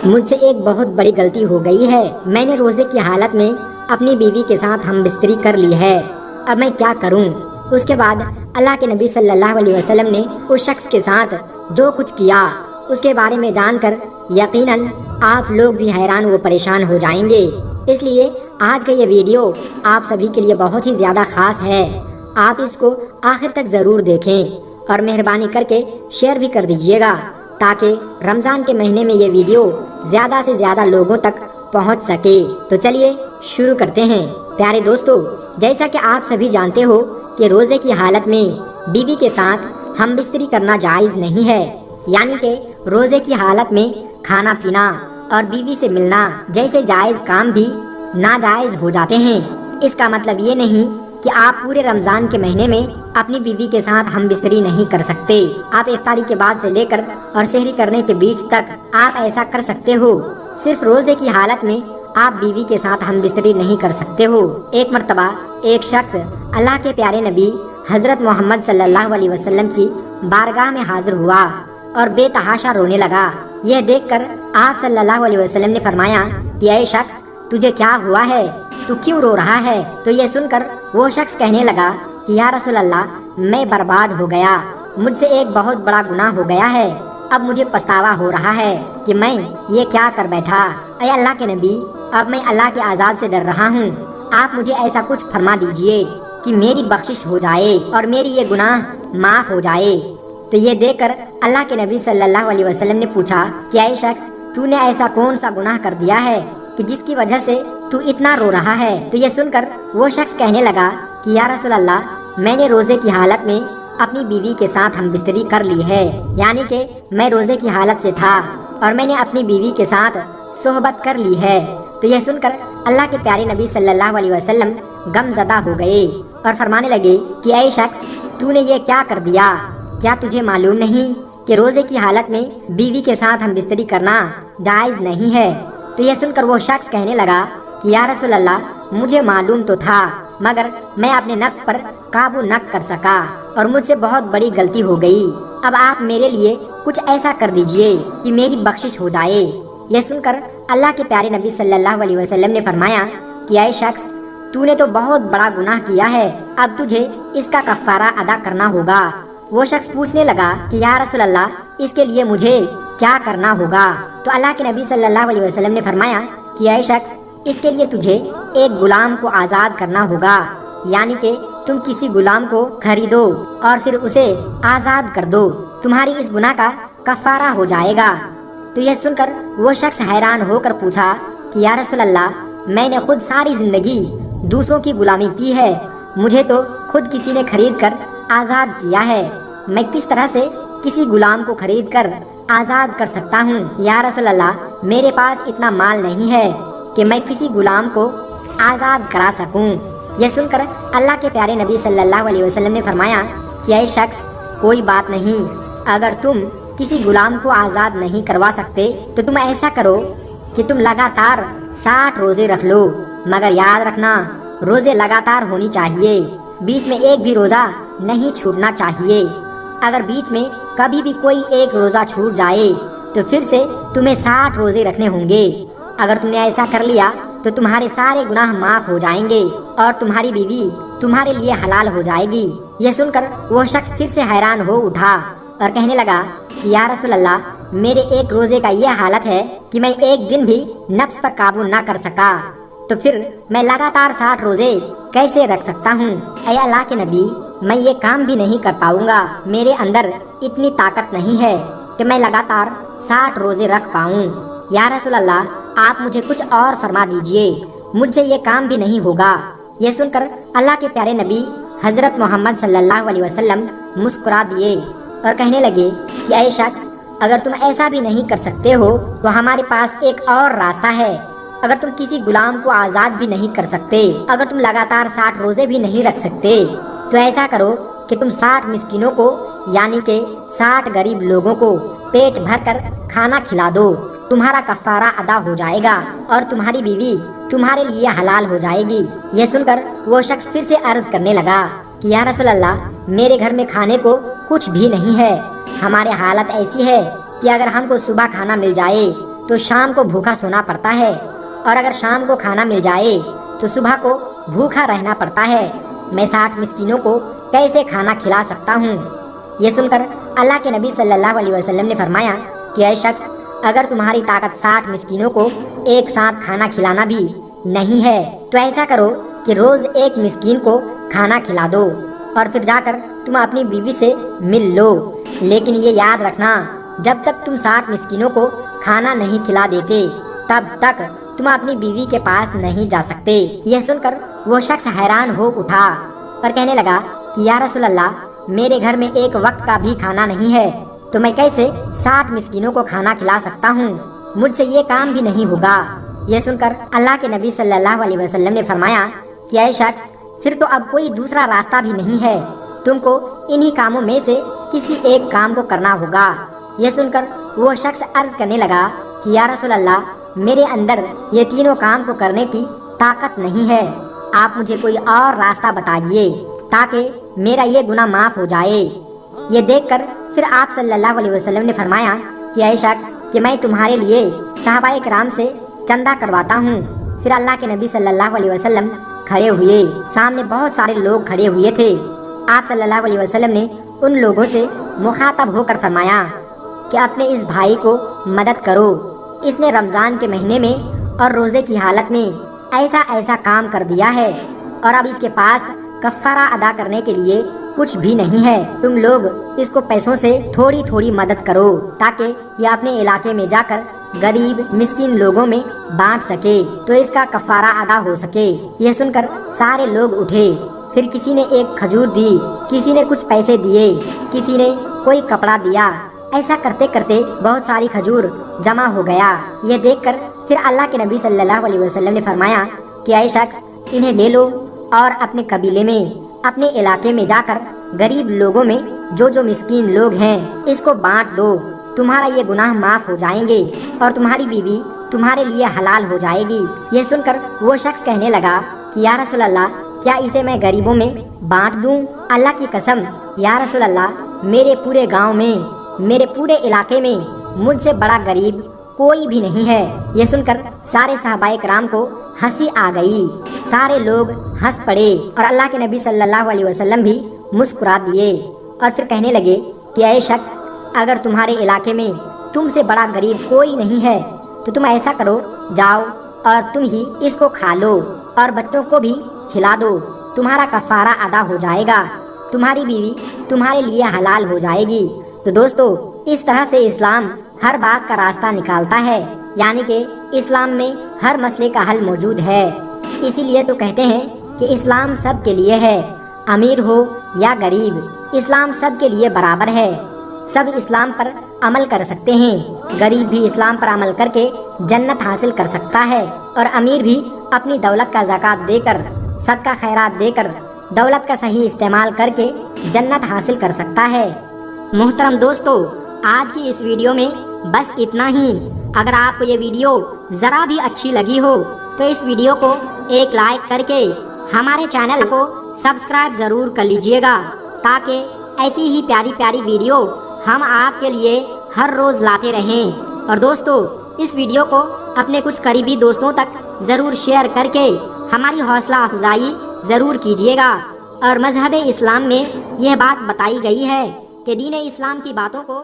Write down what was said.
مجھ سے ایک بہت بڑی غلطی ہو گئی ہے۔ میں نے روزے کی حالت میں اپنی بیوی کے ساتھ ہم بستری کر لی ہے، اب میں کیا کروں؟ اس کے بعد اللہ کے نبی صلی اللہ علیہ وسلم نے اس شخص کے ساتھ جو کچھ کیا اس کے بارے میں جان کر یقیناً آپ لوگ بھی حیران و پریشان ہو جائیں گے۔ اس لیے آج کا یہ ویڈیو آپ سبھی کے لیے بہت ہی زیادہ خاص ہے، آپ اس کو آخر تک ضرور دیکھیں اور مہربانی کر کے شیئر بھی کر دیجیے گا تاکہ رمضان کے مہینے میں یہ ویڈیو زیادہ سے زیادہ لوگوں تک پہنچ سکے۔ تو چلیے شروع کرتے ہیں۔ پیارے دوستو، جیسا کہ آپ سبھی جانتے ہو کہ روزے کی حالت میں بیوی کے ساتھ ہم بستری کرنا جائز نہیں ہے، یعنی کہ روزے کی حالت میں کھانا پینا اور بیوی سے ملنا جیسے جائز کام بھی ناجائز ہو جاتے ہیں۔ اس کا مطلب یہ نہیں کہ آپ پورے رمضان کے مہینے میں اپنی بیوی کے ساتھ ہم بستری نہیں کر سکتے۔ آپ افطاری کے بعد سے لے کر اور سحری کرنے کے بیچ تک آپ ایسا کر سکتے ہو، صرف روزے کی حالت میں آپ بیوی کے ساتھ ہم بستری نہیں کر سکتے ہو۔ ایک مرتبہ ایک شخص اللہ کے پیارے نبی حضرت محمد صلی اللہ علیہ وسلم کی بارگاہ میں حاضر ہوا اور بے تحاشا رونے لگا۔ یہ دیکھ کر آپ صلی اللہ علیہ وسلم نے فرمایا کہ اے شخص، تجھے کیا ہوا ہے؟ تو کیوں رو رہا ہے؟ تو یہ سن کر وہ شخص کہنے لگا کہ یا رسول اللہ، میں برباد ہو گیا، مجھ سے ایک بہت بڑا گناہ ہو گیا ہے، اب مجھے پچھتاوا ہو رہا ہے کہ میں یہ کیا کر بیٹھا۔ اے اللہ کے نبی، اب میں اللہ کے عذاب سے ڈر رہا ہوں، آپ مجھے ایسا کچھ فرما دیجئے کہ میری بخشش ہو جائے اور میری یہ گناہ معاف ہو جائے۔ تو یہ دیکھ کر اللہ کے نبی صلی اللہ علیہ وسلم نے پوچھا کہ اے شخص، تو نے ایسا کون سا گناہ کر دیا ہے کہ جس کی وجہ سے تو اتنا رو رہا ہے؟ تو یہ سن کر وہ شخص کہنے لگا کہ یا رسول اللہ، میں نے روزے کی حالت میں اپنی بیوی کے ساتھ ہم بستری کر لی ہے، یعنی کہ میں روزے کی حالت سے تھا اور میں نے اپنی بیوی کے ساتھ صحبت کر لی ہے۔ تو یہ سن کر اللہ کے پیارے نبی صلی اللہ علیہ وسلم غم زدہ ہو گئے اور فرمانے لگے کہ اے شخص، تو نے یہ کیا کر دیا؟ کیا تجھے معلوم نہیں کہ روزے کی حالت میں بیوی کے ساتھ ہم بستری کرنا جائز نہیں ہے؟ تو یہ سن کر وہ شخص کہنے لگا کہ یا رسول اللہ، مجھے معلوم تو تھا مگر میں اپنے نفس پر قابو نہ کر سکا اور مجھ سے بہت بڑی غلطی ہو گئی، اب آپ میرے لیے کچھ ایسا کر دیجئے کہ میری بخشش ہو جائے۔ یہ سن کر اللہ کے پیارے نبی صلی اللہ علیہ وسلم نے فرمایا کہ اے شخص، تو نے تو بہت بڑا گناہ کیا ہے، اب تجھے اس کا کفارہ ادا کرنا ہوگا۔ وہ شخص پوچھنے لگا کہ یا رسول اللہ، اس کے لیے مجھے کیا کرنا ہوگا؟ تو اللہ کے نبی صلی اللہ علیہ وسلم نے فرمایا کہ اے شخص، اس کے لیے تجھے ایک غلام کو آزاد کرنا ہوگا، یعنی کہ تم کسی غلام کو خریدو اور پھر اسے آزاد کر دو، تمہاری اس گناہ کا کفارہ ہو جائے گا۔ تو یہ سن کر وہ شخص حیران ہو کر پوچھا کہ یا رسول اللہ، میں نے خود ساری زندگی دوسروں کی غلامی کی ہے، مجھے تو خود کسی نے خرید کر آزاد کیا ہے، میں کس طرح سے کسی غلام کو خرید کر آزاد کر سکتا ہوں؟ یا رسول اللہ، میرے پاس اتنا مال نہیں ہے کہ میں کسی غلام کو آزاد کرا سکوں۔ یہ سن کر اللہ کے پیارے نبی صلی اللہ علیہ وسلم نے فرمایا کہ اے شخص، کوئی بات نہیں، اگر تم کسی غلام کو آزاد نہیں کروا سکتے تو تم ایسا کرو کہ تم لگاتار 60 روزے رکھ لو، مگر یاد رکھنا روزے لگاتار ہونی چاہیے، بیچ میں ایک بھی روزہ نہیں چھوٹنا چاہیے۔ اگر بیچ میں کبھی بھی کوئی ایک روزہ چھوٹ جائے تو پھر سے تمہیں 60 روزے رکھنے ہوں گے۔ اگر تم نے ایسا کر لیا تو تمہارے سارے گناہ معاف ہو جائیں گے اور تمہاری بیوی تمہارے لیے حلال ہو جائے گی۔ یہ سن کر وہ شخص پھر سے حیران ہو اٹھا اور کہنے لگا کہ یا رسول اللہ، میرے ایک روزے کا یہ حالت ہے کہ میں ایک دن بھی نفس پر قابو نہ کر سکا، تو پھر میں لگاتار 60 روزے کیسے رکھ سکتا ہوں؟ اے اللہ کے نبی، میں یہ کام بھی نہیں کر پاؤں گا، میرے اندر اتنی طاقت نہیں ہے کہ میں لگاتار 60 روزے رکھ پاؤں۔ یا رسول اللہ، آپ مجھے کچھ اور فرما دیجئے، مجھ سے یہ کام بھی نہیں ہوگا۔ یہ سن کر اللہ کے پیارے نبی حضرت محمد صلی اللہ علیہ وسلم مسکرا دیے اور کہنے لگے کہ اے شخص، اگر تم ایسا بھی نہیں کر سکتے ہو تو ہمارے پاس ایک اور راستہ ہے۔ اگر تم کسی غلام کو آزاد بھی نہیں کر سکتے، اگر تم لگاتار 60 روزے بھی نہیں رکھ سکتے، تو ایسا کرو کہ تم 60 مسکینوں کو، یعنی کہ 60 غریب لوگوں کو پیٹ بھر کر کھانا کھلا دو، تمہارا کفارہ ادا ہو جائے گا اور تمہاری بیوی تمہارے لیے حلال ہو جائے گی۔ یہ سن کر وہ شخص پھر سے عرض کرنے لگا کہ یا رسول اللہ، میرے گھر میں کھانے کو کچھ بھی نہیں ہے، ہماری حالت ایسی ہے کہ اگر ہم کو صبح کھانا مل جائے تو شام کو بھوکا سونا پڑتا ہے، اور اگر شام کو کھانا مل جائے تو صبح کو بھوکا رہنا پڑتا ہے۔ میں 60 مسکینوں کو کیسے کھانا کھلا سکتا ہوں؟ یہ سن کر اللہ کے نبی صلی اللہ علیہ وسلم نے فرمایا کہ اے شخص، اگر تمہاری طاقت 60 مسکینوں کو ایک ساتھ کھانا کھلانا بھی نہیں ہے تو ایسا کرو کہ روز ایک مسکین کو کھانا کھلا دو، اور پھر جا کر تم اپنی بیوی سے مل لو۔ لیکن یہ یاد رکھنا، جب تک تم 60 مسکینوں کو کھانا نہیں کھلا دیتے تب تک تم اپنی بیوی کے پاس نہیں جا سکتے۔ یہ سن کر وہ شخص حیران ہو اٹھا اور کہنے لگا کہ یا رسول اللہ، میرے گھر میں ایک وقت کا بھی کھانا نہیں ہے، تو میں کیسے 60 مسکینوں کو کھانا کھلا سکتا ہوں؟ مجھ سے یہ کام بھی نہیں ہوگا۔ یہ سن کر اللہ کے نبی صلی اللہ علیہ وسلم نے فرمایا کہ اے شخص، پھر تو اب کوئی دوسرا راستہ بھی نہیں ہے، تم کو انہی کاموں میں سے کسی ایک کام کو کرنا ہوگا۔ یہ سن کر وہ شخص عرض کرنے لگا کہ یا رسول اللہ، میرے اندر یہ تینوں کام کو کرنے کی طاقت نہیں ہے، آپ مجھے کوئی اور راستہ بتائیے تاکہ میرا یہ گناہ معاف ہو جائے۔ یہ دیکھ کر پھر آپ صلی اللہ علیہ وسلم نے فرمایا کہ اے شخص، کہ میں تمہارے لیے صحابہ کرام سے چندہ کرواتا ہوں۔ پھر اللہ کے نبی صلی اللہ علیہ وسلم کھڑے ہوئے، سامنے بہت سارے لوگ کھڑے ہوئے تھے۔ آپ صلی اللہ علیہ وسلم نے ان لوگوں سے مخاطب ہو کر فرمایا کہ اپنے اس بھائی کو مدد کرو، اس نے رمضان کے مہینے میں اور روزے کی حالت میں ایسا ایسا کام کر دیا ہے، اور اب اس کے پاس کفارہ ادا کرنے کے لیے کچھ بھی نہیں ہے۔ تم لوگ اس کو پیسوں سے تھوڑی تھوڑی مدد کرو تاکہ یہ اپنے علاقے میں جا کر غریب مسکین لوگوں میں بانٹ سکے، تو اس کا کفارہ ادا ہو سکے۔ یہ سن کر سارے لوگ اٹھے، پھر کسی نے ایک کھجور دی، کسی نے کچھ پیسے دیے، کسی نے کوئی کپڑا دیا۔ ایسا کرتے کرتے بہت ساری کھجور جمع ہو گیا۔ یہ دیکھ کر پھر اللہ کے نبی صلی اللہ علیہ وسلم نے فرمایا کہ اے شخص، انہیں لے لو اور اپنے قبیلے میں، اپنے علاقے میں جا کر غریب لوگوں میں جو مسکین لوگ ہیں اس کو بانٹ دو، تمہارا یہ گناہ معاف ہو جائیں گے اور تمہاری بیوی تمہارے لیے حلال ہو جائے گی۔ یہ سن کر وہ شخص کہنے لگا کہ یا رسول اللہ، کیا اسے میں غریبوں میں بانٹ دوں؟ اللہ کی قسم یا رسول اللہ، میرے پورے گاؤں میں، میرے پورے علاقے میں مجھ سے بڑا غریب کوئی بھی نہیں ہے۔ یہ سن کر سارے صحابہ کرام کو ہنسی آ گئی، سارے لوگ ہنس پڑے اور اللہ کے نبی صلی اللہ علیہ وسلم بھی مسکرا دیے، اور پھر کہنے لگے کہ اے شخص، اگر تمہارے علاقے میں تم سے بڑا غریب کوئی نہیں ہے تو تم ایسا کرو، جاؤ اور تم ہی اس کو کھا لو اور بچوں کو بھی کھلا دو، تمہارا کفارہ ادا ہو جائے گا، تمہاری بیوی تمہارے لیے حلال ہو جائے گی۔ تو دوستو، اس طرح سے اسلام ہر بات کا راستہ نکالتا ہے، یعنی کہ اسلام میں ہر مسئلے کا حل موجود ہے۔ اسی لیے تو کہتے ہیں کہ اسلام سب کے لیے ہے، امیر ہو یا غریب، اسلام سب کے لیے برابر ہے، سب اسلام پر عمل کر سکتے ہیں۔ غریب بھی اسلام پر عمل کر کے جنت حاصل کر سکتا ہے، اور امیر بھی اپنی دولت کا زکوٰۃ دے کر، صدقہ خیرات دے کر، دولت کا صحیح استعمال کر کے جنت حاصل کر سکتا ہے۔ محترم دوستو، آج کی اس ویڈیو میں بس اتنا ہی۔ اگر آپ کو یہ ویڈیو ذرا بھی اچھی لگی ہو تو اس ویڈیو کو ایک لائک کر کے ہمارے چینل کو سبسکرائب ضرور کر لیجئے گا، تاکہ ایسی ہی پیاری پیاری ویڈیو ہم آپ کے لیے ہر روز لاتے رہیں۔ اور دوستو، اس ویڈیو کو اپنے کچھ قریبی دوستوں تک ضرور شیئر کر کے ہماری حوصلہ افزائی ضرور کیجئے گا۔ اور مذہب اسلام میں یہ بات بتائی گئی ہے کہ دین اسلام کی باتوں کو